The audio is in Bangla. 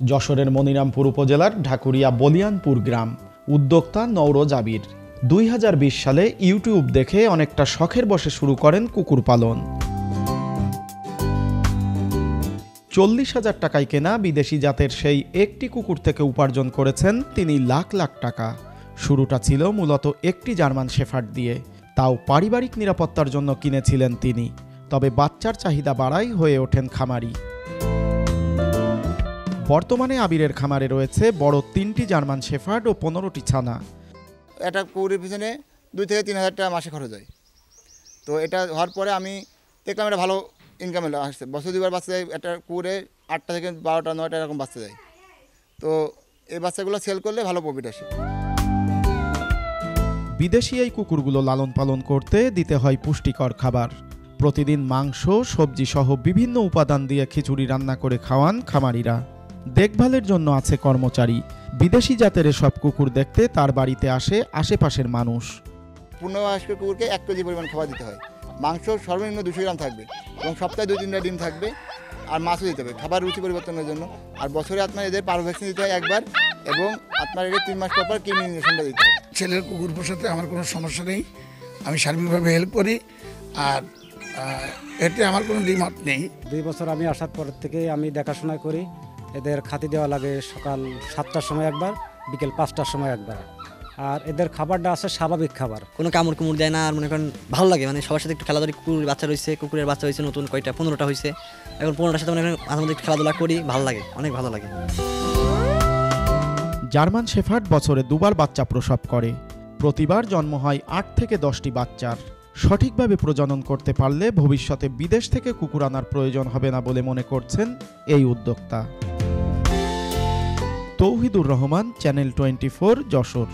যশোরের মনিরামপুর উপজেলার ঢাকুরিয়া বলিয়ানপুর গ্রাম। উদ্যোক্তা নওরোজ আবির 2020 সালে ইউটিউব দেখে অনেকটা শখের বশে শুরু করেন কুকুর পালন। 40,000 টাকায় কেনা বিদেশি জাতের সেই একটি কুকুর থেকে উপার্জন করেছেন তিনি লাখ লাখ টাকা। শুরুটা ছিল মূলত একটি জার্মান শেফার্ড দিয়ে, তাও পারিবারিক নিরাপত্তার জন্য কিনেছিলেন তিনি। তবে বাচ্চার চাহিদা বাড়ায় হয়ে ওঠেন খামারি। বর্তমানে আবিরের খামারে রয়েছে বড় 3টি জার্মান শেফার্ড ও 15টি ছানা। একটা কুকুরের পিছনে 2 থেকে 3,000 টাকা মাসে খরচ হয়। তো এটা হওয়ার পরে আমি দেখলাম এটা ভালো ইনকাম আসছে। বছর 2বার বাচ্চা যায়, একটা কুকুরে 8টা থেকে 12টা 9টা এরকম বাচ্চা যায়। তো এই বাচ্চাগুলো সেল করলে ভালো প্রফিট আসে। বিদেশি এই কুকুরগুলো লালন পালন করতে দিতে হয় পুষ্টিকর খাবার। প্রতিদিন মাংস, সবজি সহ বিভিন্ন উপাদান দিয়ে খিচুড়ি রান্না করে খাওয়ান খামারিরা। দেখভালের জন্য আছে কর্মচারী। বিদেশি জাতের সব কুকুর দেখতে তার বাড়িতে আসে আশেপাশের মানুষ। পূর্ণবয়স্ক কুকুরকে 1 কেজি পরিমাণ খাবার দিতে হয়। মাংস সর্বনিম্ন 200 গ্রাম থাকবে এবং সপ্তাহে 2-3টা ডিম থাকবে, আর মাছও দিতে হবে খাবার রুচি পরিবর্তনের জন্য। আর বছরে আপনার এদের পারো ভ্যাকসিন দিতে হয় একবার, এবং আপনার এদের 3 মাস পর কৃমি ইনজেকশনটা দিতে হয়। ছেলের কুকুর পোষাতে আমার কোনো সমস্যা নেই, আমি সার্বিকভাবে হেল্প করি, আর এতে আমার কোনো দ্বিমত নেই। 2 বছর আমি আসার পর থেকে আমি দেখাশোনা করি। এদের খাতি দেওয়া লাগে সকাল 7টার সময় একবার, বিকেল 5টার সময় একবার। আর এদের খাবারটা আছে স্বাভাবিক খাবার, কোনো কামড় কুমড় দেয় না। আর মনে করেন ভালো লাগে, মানে সবার সাথে একটু খেলাধুলা। কুকুরের বাচ্চা রয়েছে, কুকুরের বাচ্চা হয়েছে নতুন কয়টা 15টা হয়েছে। এখন 15টার সাথে মনে করেন মাঝে মধ্যে খেলাধুলা করি, ভালো লাগে, অনেক ভালো লাগে। জার্মান শেফার্ড বছরে 2বার বাচ্চা প্রসব করে। প্রতিবার জন্ম হয় 8 থেকে 10টি বাচ্চার। সঠিকভাবে প্রজনন করতে পারলে ভবিষ্যতে বিদেশ থেকে কুকুর আনার প্রয়োজন হবে না বলে মনে করছেন এই উদ্যোক্তা। তৌহিদুর রহমান, চ্যানেল 24, যশোর।